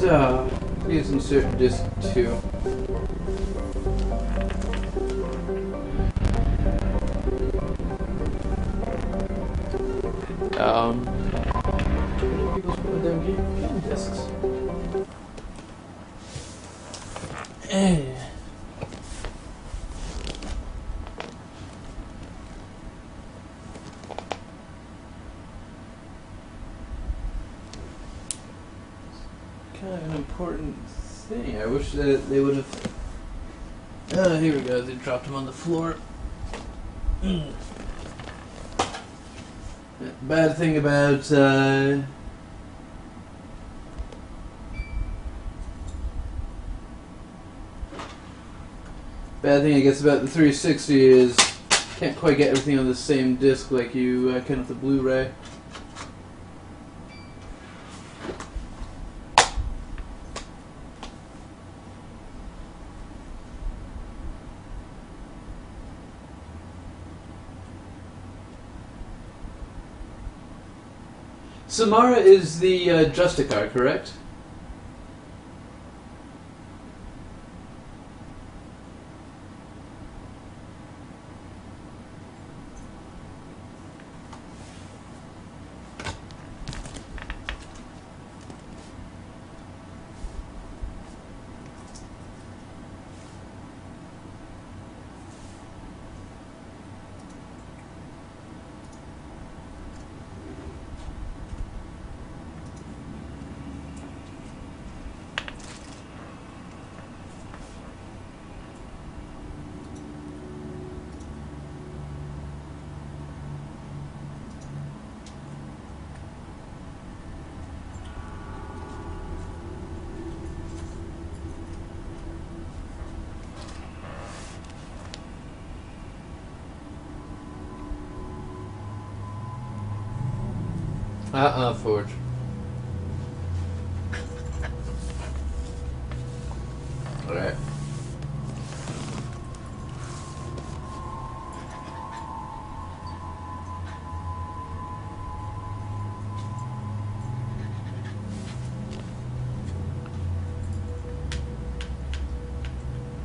Please insert disc 2. People's put them game discs. Kind of an important thing. I wish that they would have. Here we go. They dropped him on the floor. Bad thing about bad thing I guess about the 360 is can't quite get everything on the same disc like you can with the Blu-ray. Samara is the Justicar, correct? Forge. Alright.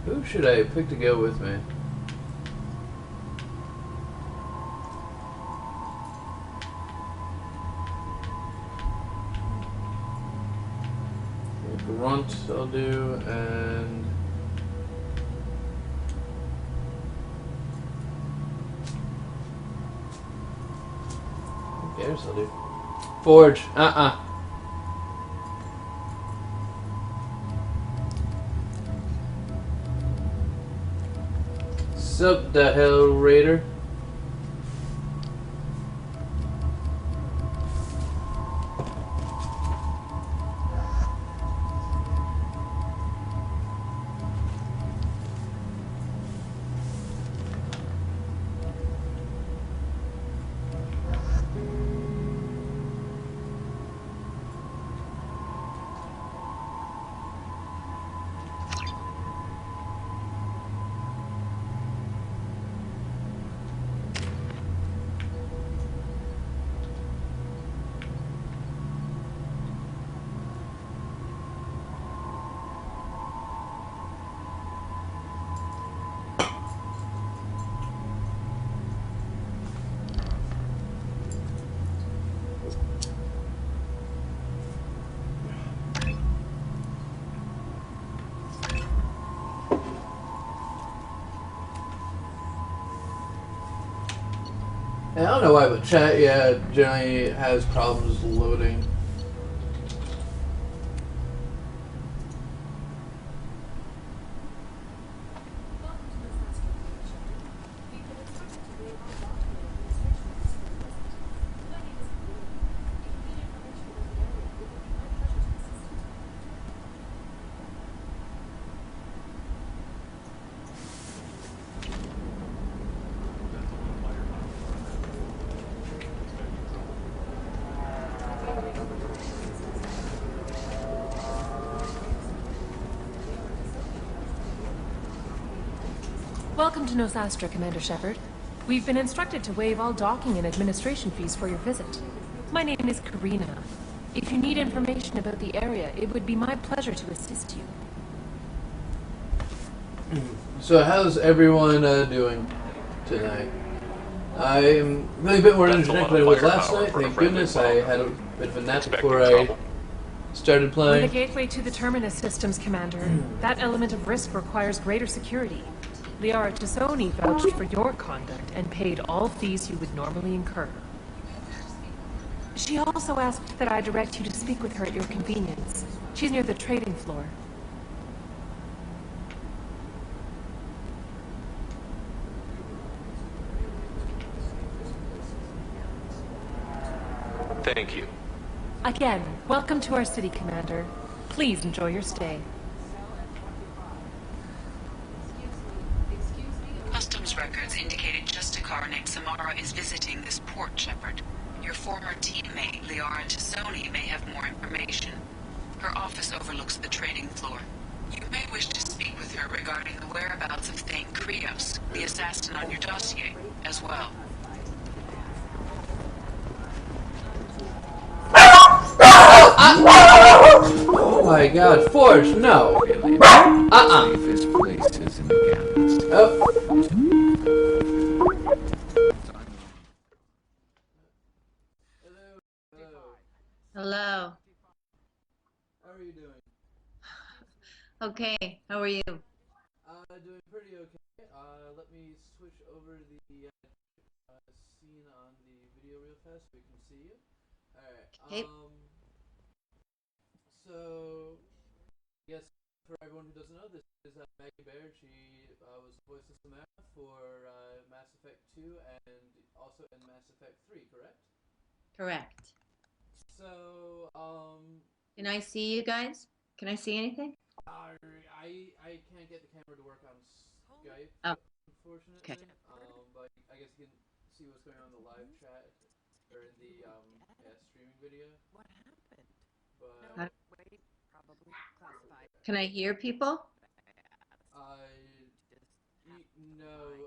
Who should I pick to go with me? Grunt I'll do, and who cares? I'll do Forge. Sup the hell, Raider? I don't know why, but chat, yeah, generally has problems loading. Welcome to Nosastra, Commander Shepard. We've been instructed to waive all docking and administration fees for your visit. My name is Karina. If you need information about the area, it would be my pleasure to assist you. So how's everyone doing tonight? I'm really a bit more energetic than I was last night. Thank goodness. I had a bit of a nap before I started We're playing. the gateway to the Terminus systems, Commander. That element of risk requires greater security. Liara Tassoni vouched for your conduct and paid all fees you would normally incur. She also asked that I direct you to speak with her at your convenience. She's near the trading floor. Thank you. Again, welcome to our city, Commander. Please enjoy your stay. Customs records indicated just a car named Samara is visiting this port, Shepard. Your former teammate, Liara Tassoni, may have more information. Her office overlooks the trading floor. You may wish to speak with her regarding the whereabouts of Thane Krios, the assassin on your dossier, as well. Oh my god, Forge, no! Safest places in the galaxy. Oh. Hello. How are you doing? Okay, how are you? Doing pretty okay. Let me switch over the scene on the video real fast so we can see you. Alright, Okay. So, I guess for everyone who doesn't know, this is Maggie Baird. She was the voice of Samara for Mass Effect 2 and also in Mass Effect 3, correct? Correct. So, Can I see you guys? Can I see anything? I can't get the camera to work on Skype, Oh, unfortunately. okay. But I guess you can see what's going on in the live chat or in the streaming video. What happened? But How- Wait, probably classified. Can I hear people? no.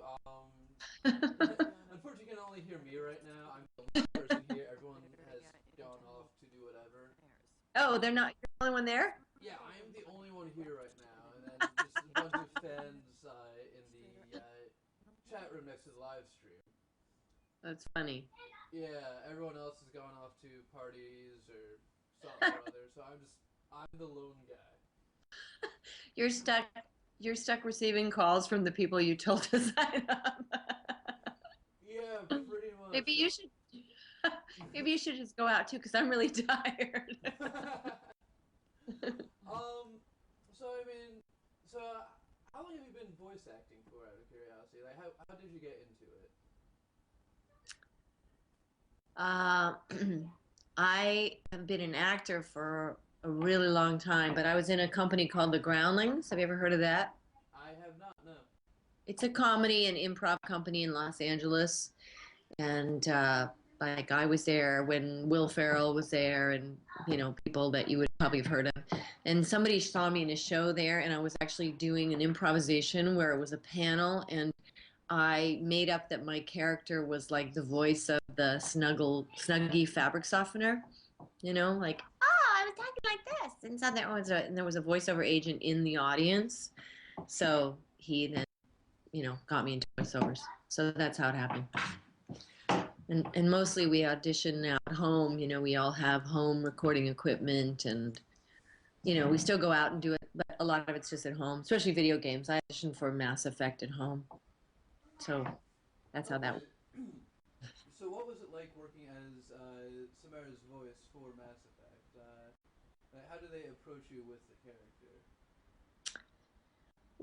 Unfortunately, you can only hear me right now. I'm the only person here. Everyone has gone off to do whatever. Oh, they're not. You're the only one there? Yeah, I am the only one here right now, and then just a bunch of fans in the chat room next to the live stream. That's funny. Yeah, everyone else has gone off to parties or something or other, so I'm the lone guy. You're stuck. You're stuck receiving calls from the people you told to sign up. Yeah, pretty much. Maybe you should. Maybe you should just go out too, because I'm really tired. So how long have you been voice acting for, out of curiosity? Like, how did you get into it? I have been an actor for a really long time, but I was in a company called The Groundlings. Have you ever heard of that? I have not, no. It's a comedy and improv company in Los Angeles, and like I was there when Will Ferrell was there, and people that you would probably have heard of. And somebody saw me in a show there, and I was actually doing an improvisation where it was a panel, and I made up that my character was like the voice of the Snuggie fabric softener, like, oh, I was talking like this, and so there was a voiceover agent in the audience, so he then got me into voiceovers. So that's how it happened. And mostly we audition at home. We all have home recording equipment, and we still go out and do it, but a lot of it's just at home, especially video games. I auditioned for Mass Effect at home. So that's how that. So what was it like working as Samara's voice for Mass Effect? How do they approach you with the character?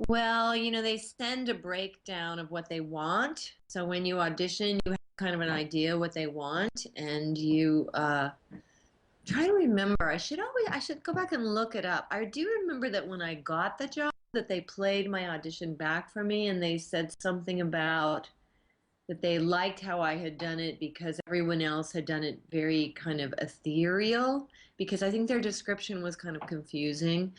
Well, they send a breakdown of what they want. So when you audition, you have kind of an idea what they want, and you try to remember. I should go back and look it up. I do remember that when I got the job, that they played my audition back for me, and they said something about that they liked how I had done it because everyone else had done it very kind of ethereal, because I think their description was kind of confusing.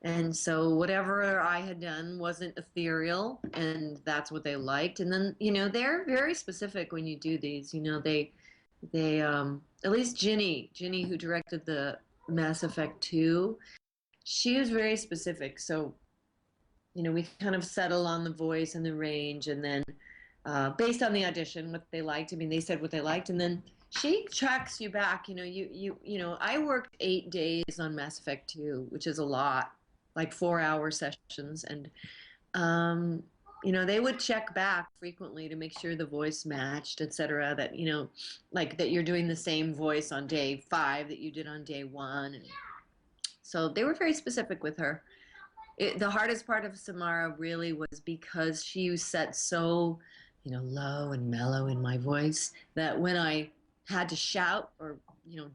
And so whatever I had done wasn't ethereal, and that's what they liked. And then, they're very specific when you do these. They at least Ginny who directed the Mass Effect 2, she was very specific. So, we kind of settle on the voice and the range, and then based on the audition, what they liked. I mean, they said what they liked, and then she tracks you back. I worked 8 days on Mass Effect 2, which is a lot, like 4-hour sessions, and they would check back frequently to make sure the voice matched, etc. That like that you're doing the same voice on day 5 that you did on day 1, and so they were very specific with her. The hardest part of Samara really was because she was set so, low and mellow in my voice that when I had to shout or,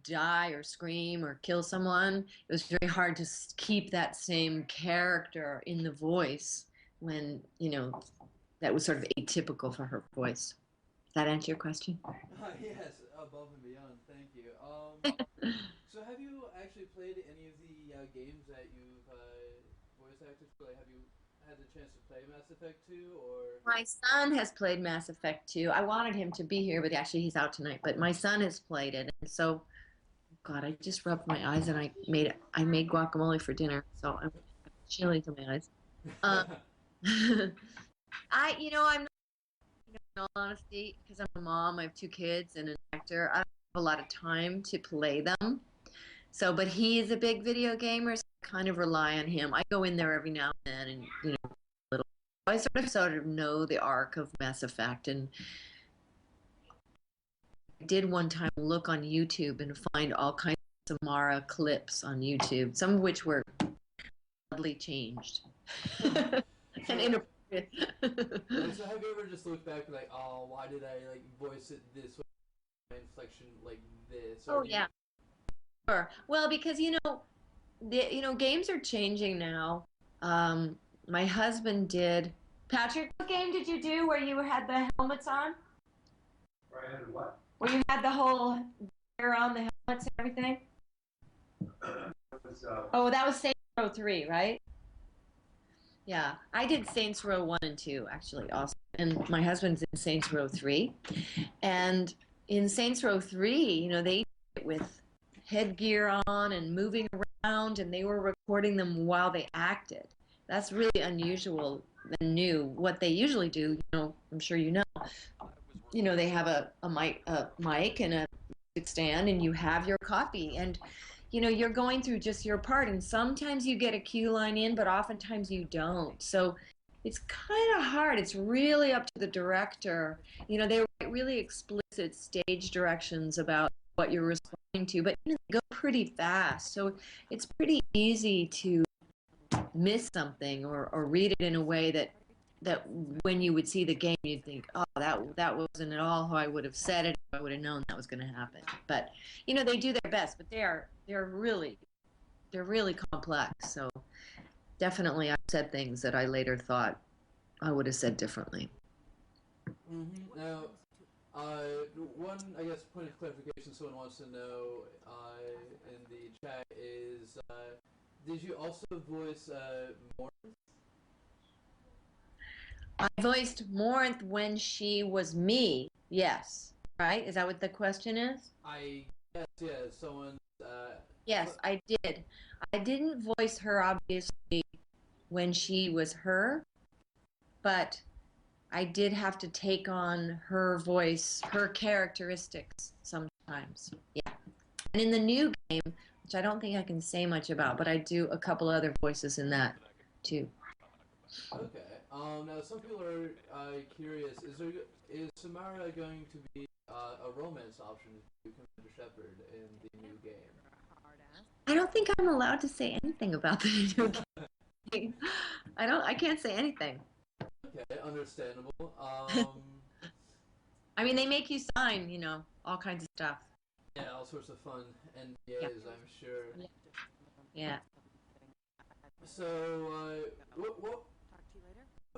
die or scream or kill someone, it was very hard to keep that same character in the voice when, that was sort of atypical for her voice. Does that answer your question? Yes, above and beyond. Thank you. So have you actually played any of the games that you've voice acted for? Like, have you had the chance to play Mass Effect 2, or? My son has played Mass Effect 2. I wanted him to be here, but actually he's out tonight. But my son has played it, and so God, I just rubbed my eyes and I made guacamole for dinner, so I'm chilly to my eyes. Uh, I'm in all honesty, because I'm a mom, I have 2 kids and an actor. I don't have a lot of time to play them. So, but he is a big video gamer, so I kind of rely on him. I go in there every now and then, and little. I sort of know the arc of Mass Effect, and I did one time look on YouTube and find all kinds of Samara clips on YouTube, some of which were oddly changed and inappropriate. So have you ever just looked back and like, oh, why did I like voice it this way, my inflection like this? Oh yeah, sure. Well, because games are changing now. My husband did. Patrick, what game did you do where you had the helmets on? Where I had what? Where you had the whole gear on, the helmets and everything? Was, Oh, that was Saints Row 3, right? Yeah, I did Saints Row 1 and 2, actually, also. And my husband's in Saints Row 3. And in Saints Row 3, they did it with headgear on and moving around, and they were recording them while they acted. That's really unusual and new. What they usually do, I'm sure they have a mic and a music stand, and you have your copy, and you're going through just your part, and sometimes you get a cue line in, but oftentimes you don't. So it's kind of hard. It's really up to the director. They write really explicit stage directions about what you're responding to, but they go pretty fast. So it's pretty easy to miss something or read it in a way that when you would see the game, you'd think, oh, that wasn't at all how I would have said it. I would have known that was going to happen. But they do their best, but they're really complex. So definitely, I've said things that I later thought I would have said differently. Mm-hmm. Now, one, I guess, point of clarification someone wants to know in the chat is, did you also voice more? I voiced Morinth when she was me. Yes. Right? Is that what the question is? I guess, yeah, someone... Yes, I did. I didn't voice her, obviously, when she was her, but I did have to take on her voice, her characteristics sometimes. Yeah. And in the new game, which I don't think I can say much about, but I do a couple other voices in that, too. Okay. Now, some people are curious. Is Samara going to be a romance option to Commander Shepard in the new game? I don't think I'm allowed to say anything about the new game. I can't say anything. Okay, understandable. I mean, they make you sign, all kinds of stuff. Yeah, all sorts of fun NDAs, Yeah. I'm sure. Yeah. So,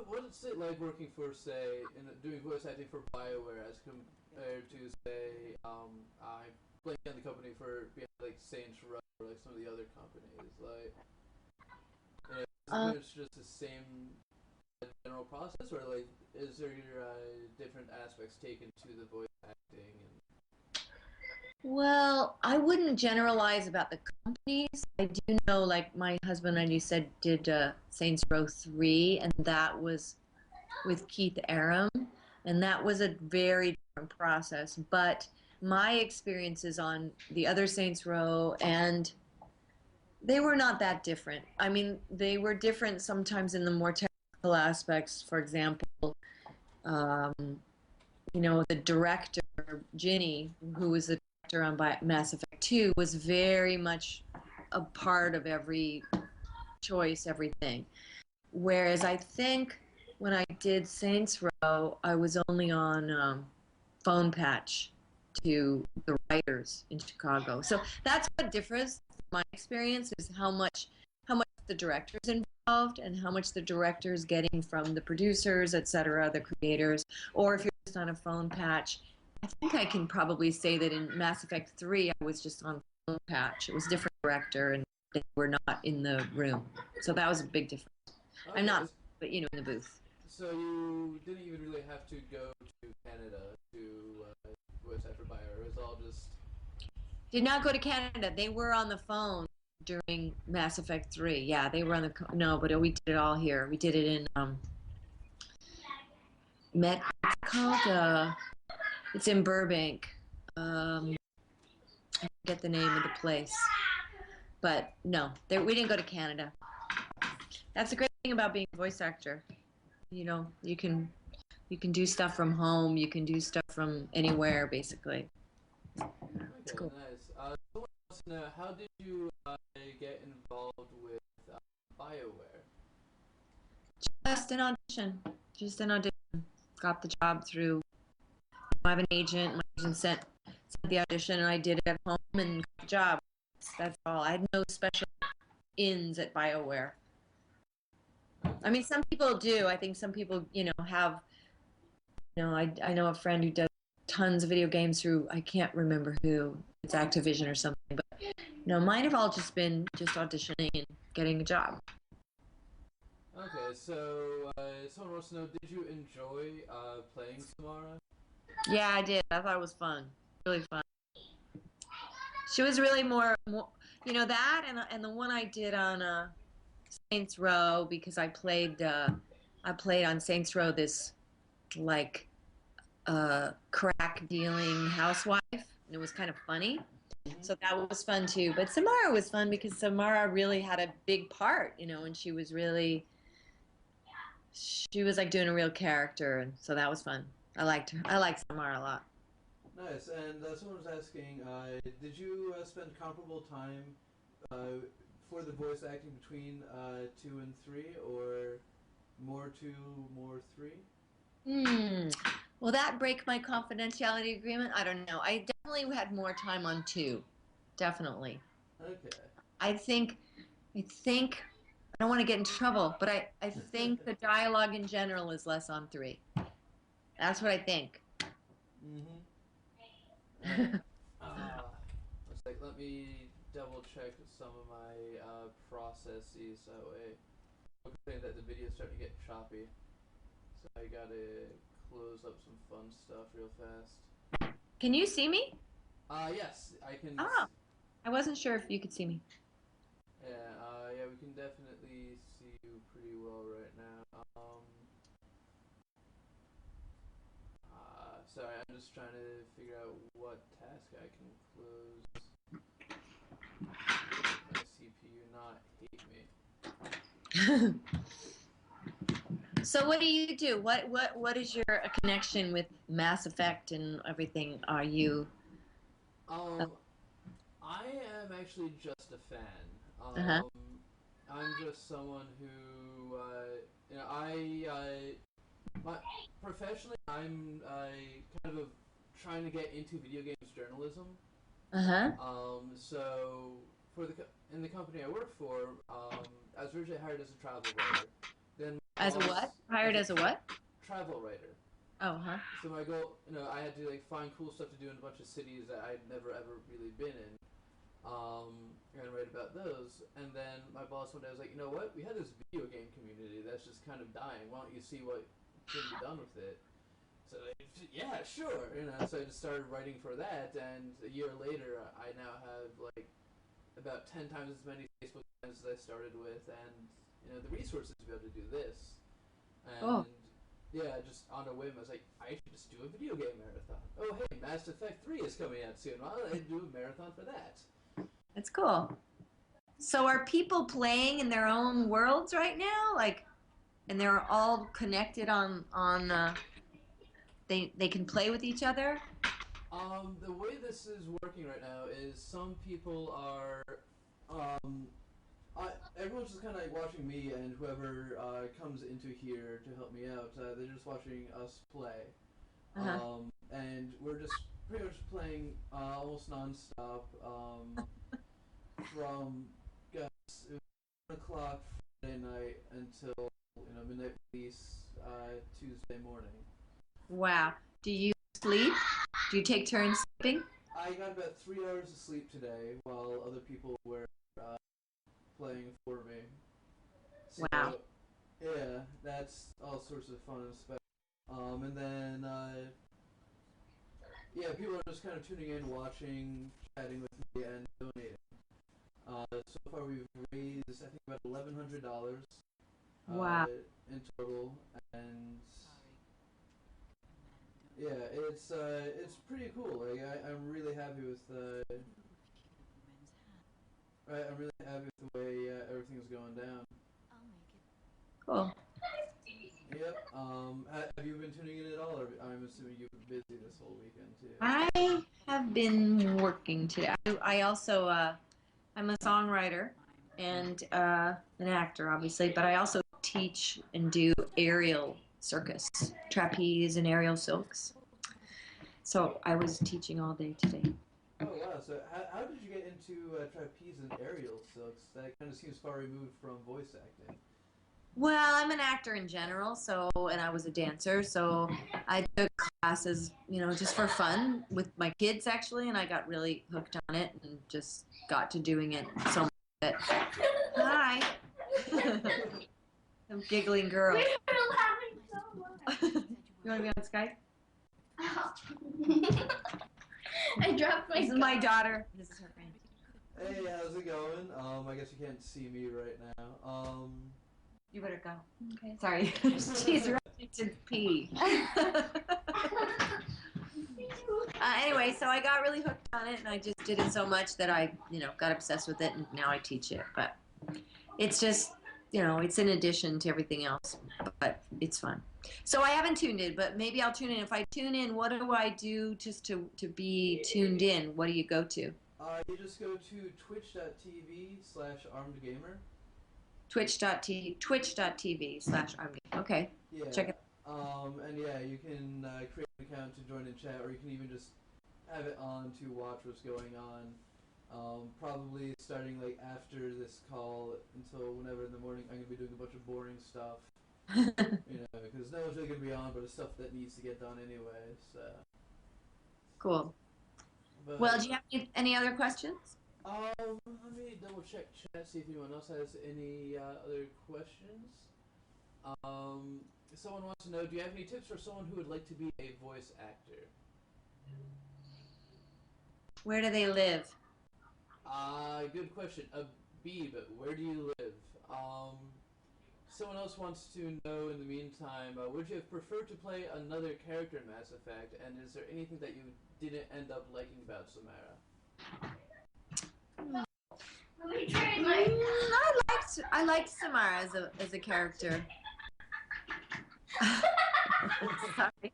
what's it like working for, say, doing voice acting for BioWare as compared to, say, I blank on the company for being like Saints Row or like some of the other companies, like, it's just the same general process, or like, is there different aspects taken to the voice acting? And Well, I wouldn't generalize about the companies. I do know, like my husband and you said, did Saints Row 3, and that was with Keith Aram, and that was a very different process. But my experiences on the other Saints Row, and they were not that different. I mean, they were different sometimes in the more technical aspects. For example, um, the director, Ginny, who was the director on Mass Effect 2, was very much a part of every choice, everything. Whereas I think when I did Saints Row, I was only on phone patch to the writers in Chicago. So that's what differs. My experience is how much the director's involved and how much the director's getting from the producers, etc., the creators, or if you're just on a phone patch. I think I can probably say that in Mass Effect 3, I was just on phone patch. It was a different director, and they were not in the room. So that was a big difference. I'm Okay, not, but in the booth. so you didn't even really have to go to Canada to voice act for Baird. It was all just Did not go to Canada. They were on the phone during Mass Effect 3. Yeah, they were on the no, but we did it all here. We did it in what's it called? It's in Burbank. I forget the name of the place. But no, we didn't go to Canada. That's the great thing about being a voice actor. You can do stuff from home. You can do stuff from anywhere, basically. It's okay, cool. nice. Someone wants to know, how did you get involved with BioWare? Just an audition. Just an audition. Got the job through. I have an agent. My agent sent the audition, and I did it at home and got the job. That's all. I had no special ins at BioWare. I mean, some people do. I think some people, have. I know a friend who does tons of video games through. I can't remember who. It's Activision or something. But no, mine have all just been just auditioning and getting a job. Okay, so someone wants to know, did you enjoy playing Samara? Yeah, I did. I thought it was fun. Really fun. She was really more, that and the one I did on Saints Row because I played on Saints Row this like crack dealing housewife, and it was kind of funny. Mm-hmm. So that was fun too. But Samara was fun because Samara really had a big part, and she was like doing a real character, and so that was fun. I liked her. I liked Samara a lot. Nice, and someone was asking, did you spend comparable time uh, for the voice acting between 2 and 3, or more 2, more 3? Hmm. Will that break my confidentiality agreement? I don't know. I definitely had more time on two. Definitely. Okay. I think, I don't want to get in trouble, but I think the dialogue in general is less on three. That's what I think. Mm-hmm. And, it's like, let me double check some of my processes that way. I'm saying that the video's starting to get choppy, so I gotta close up some fun stuff real fast. Can you see me? Yes, I can. Oh, I wasn't sure if you could see me. Yeah, we can definitely see you pretty well right now. Sorry, I'm just trying to figure out what task I can close. My CPU not hate me. So what do you do? What is your connection with Mass Effect and everything? Are you? Um, I am actually just a fan. Uh-huh. I'm just someone who, professionally, I'm kind of trying to get into video games journalism. Uh-huh. So in the company I work for, I was originally hired as a travel writer. Then my As a what? boss, Hired as a what? travel writer. Oh, huh. So my goal, I had to find cool stuff to do in a bunch of cities that I'd never ever really been in, and write about those. And then my boss one day was like, you know what? We had this video game community that's just kind of dying. Why don't you see what can be done with it? So yeah, sure. You know, so I just started writing for that, and a year later, I now have like about 10 times as many Facebook friends as I started with, and you know the resources to be able to do this. And yeah, just on a whim, I was like, I should just do a video game marathon. Oh hey, Mass Effect 3 is coming out soon. Why don't I do a marathon for that? That's cool. So are people playing in their own worlds right now? Like, and they're all connected on they can play with each other? The way this is working right now is some people are, um, everyone's just kind of like watching me and whoever comes into here to help me out. They're just watching us play, and we're just pretty much playing almost nonstop from 1 o'clock Friday night until midnight release Tuesday morning. Wow. Do you sleep? Do you take turns sleeping? I got about 3 hours of sleep today while other people were playing for me. So, Wow. yeah, that's all sorts of fun and special. And then, yeah, people are just kind of tuning in, watching, chatting with me, and donating. So far we've raised, I think, about $1,100 Wow. in total, and yeah, it's pretty cool. Like I'm really happy with I'm really happy with the way everything's going down. Cool. Yep. Have you been tuning in at all? Or I'm assuming you've been busy this whole weekend too. I have been working today. I also I'm a songwriter and an actor, obviously, but I also teach and do aerial circus, trapeze and aerial silks. So I was teaching all day today. Oh wow! So how did you get into trapeze and aerial silks? That kind of seems far removed from voice acting. Well, I'm an actor in general, and I was a dancer, so I took classes, just for fun with my kids actually, and I got really hooked on it and just got to doing it so much that hi. Some giggling girl. You want to be on Skype? I dropped my. This is my daughter. This is her friend. Hey, how's it going? I guess you can't see me right now. You better go. Okay. Sorry. She's ready to pee. Anyway, so I got really hooked on it, and I just did it so much that I, got obsessed with it, and now I teach it. But it's just, it's in addition to everything else, but it's fun. So I haven't tuned in, but maybe I'll tune in. If I tune in, what do I do just to be tuned in? What do you go to? You just go to twitch.tv/armedgamer. Twitch.tv/armedgamer. Okay. Yeah. Check it. And yeah, you can create an account to join in chat, or you can even just have it on to watch what's going on. Probably starting like after this call until whenever in the morning, I'm gonna be doing a bunch of boring stuff. Because no one's really gonna be on, but it's stuff that needs to get done anyway. So. Cool. But, Well, do you have any other questions? Let me double check chat, see if anyone else has any other questions. Someone wants to know, do you have any tips for someone who would like to be a voice actor? Where do they live? Good question. B, but where do you live? Someone else wants to know in the meantime, would you have preferred to play another character in Mass Effect, and is there anything that you didn't end up liking about Samara? I liked Samara as a character. Sorry.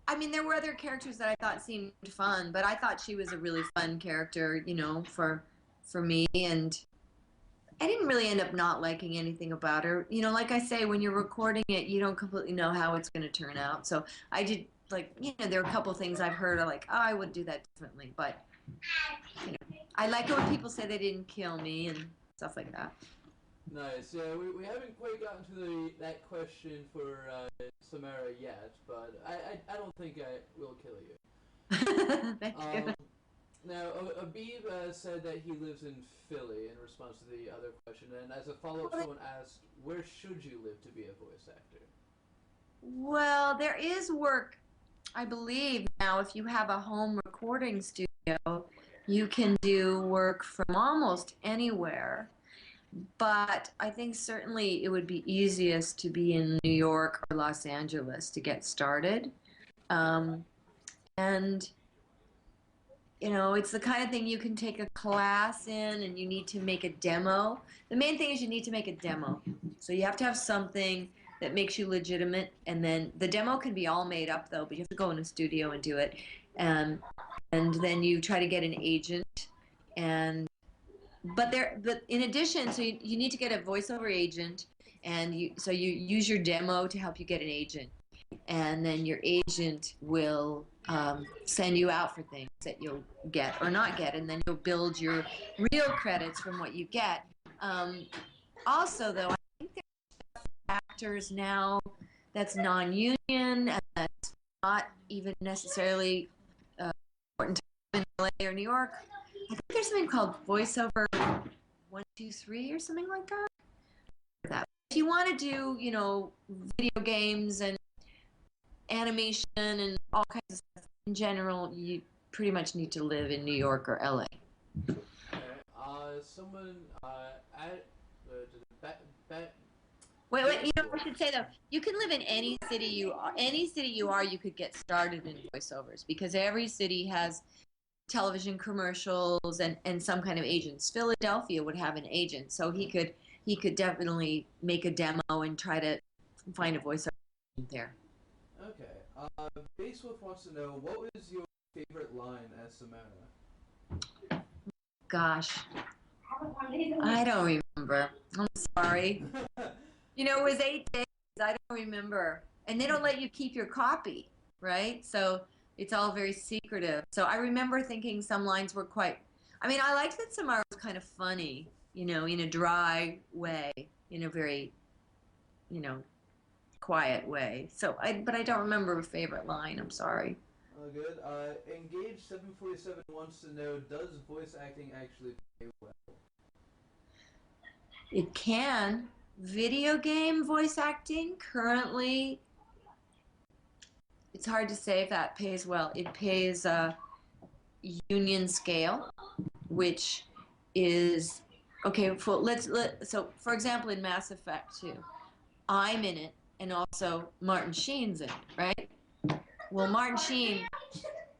I mean, there were other characters that I thought seemed fun, but I thought she was a really fun character, for me, and I didn't really end up not liking anything about her. Like I say, when you're recording it, you don't completely know how it's going to turn out. So I did, there are a couple things I've heard are like, oh, I would do that differently, but, I like it when people say they didn't kill me and stuff like that. Nice. Yeah, we haven't quite gotten to that question for Samara yet, but I don't think I will kill you. That's good. Now, Abib said that he lives in Philly in response to the other question, and as a follow-up, someone asked, where should you live to be a voice actor? Well, there is work, I believe, now. If you have a home recording studio, you can do work from almost anywhere. But I think certainly it would be easiest to be in New York or Los Angeles to get started. Um, and it's the kind of thing you can take a class in and you need to make a demo. The main thing is you need to make a demo. So you have to have something that makes you legitimate, and then the demo can be all made up though, but you have to go in a studio and do it. And then you try to get an agent, and but in addition, so you need to get a voiceover agent, and you use your demo to help you get an agent, and then your agent will send you out for things that you'll get or not get, and then you'll build your real credits from what you get. Also, though, I think there are actors now that's non-union and that's not even necessarily important in LA or New York. I think there's something called voiceover 123 or something like that. If you want to do, video games and animation and all kinds of stuff, in general, you pretty much need to live in New York or LA. Okay. Someone at Wait. I should say though, you can live in any city you are. Any city you are, you could get started in voiceovers because every city has television commercials and some kind of agents. Philadelphia would have an agent, so he could definitely make a demo and try to find a voiceover there. Okay. Basewolf wants to know, what was your favorite line as Samara? Gosh, I don't remember. I'm sorry. It was 8 days. I don't remember. And they don't let you keep your copy, right? So it's all very secretive. So I remember thinking some lines were quite. I mean, I liked that Samara was kind of funny, in a dry way, in a very, quiet way. But I don't remember a favorite line. I'm sorry. Oh, good. Engage 747 wants to know, does voice acting actually pay well? It can. Video game voice acting currently, it's hard to say if that pays well. It pays union scale, which is okay. So for example, in Mass Effect 2, I'm in it, and also Martin Sheen's in it, right? Well, Martin Sheen,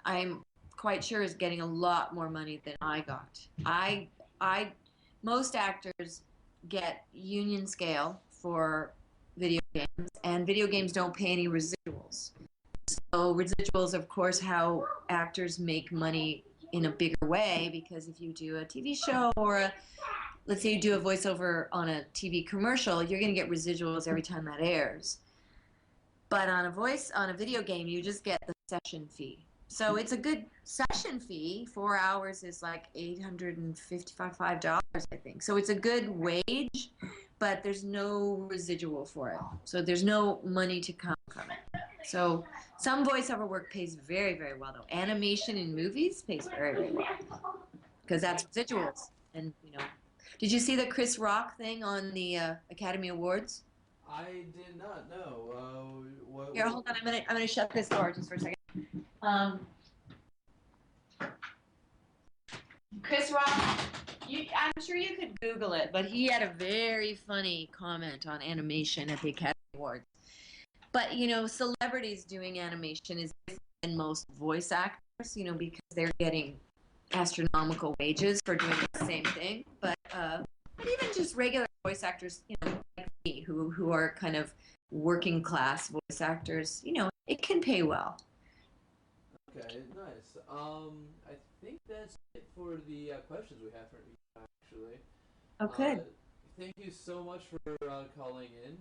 I'm quite sure is getting a lot more money than I got. Most actors get union scale for video games, and video games don't pay any residuals. So residuals, of course, how actors make money in a bigger way, because if you do a TV show or let's say you do a voiceover on a TV commercial, you're going to get residuals every time that airs. But on a video game, you just get the session fee. So it's a good session fee. 4 hours is like $855, I think. So it's a good wage, but there's no residual for it. So there's no money to come from it. So some voiceover work pays very, very well, though. Animation in movies pays very, very well because that's residuals. And did you see the Chris Rock thing on the Academy Awards? I did not know. Here, hold on. I'm gonna shut this door just for a second. Chris Rock, I'm sure you could Google it, but he had a very funny comment on animation at the Academy Awards. But celebrities doing animation is different than most voice actors, because they're getting astronomical wages for doing the same thing. But even just regular voice actors, like me, who are kind of working class voice actors, it can pay well. Okay, nice. I think that's it for the questions we have for you, actually. Okay. Thank you so much for calling in.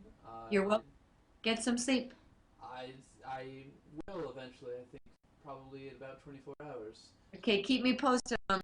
You're welcome. Get some sleep. I will eventually. I think probably in about 24 hours. Okay, keep me posted on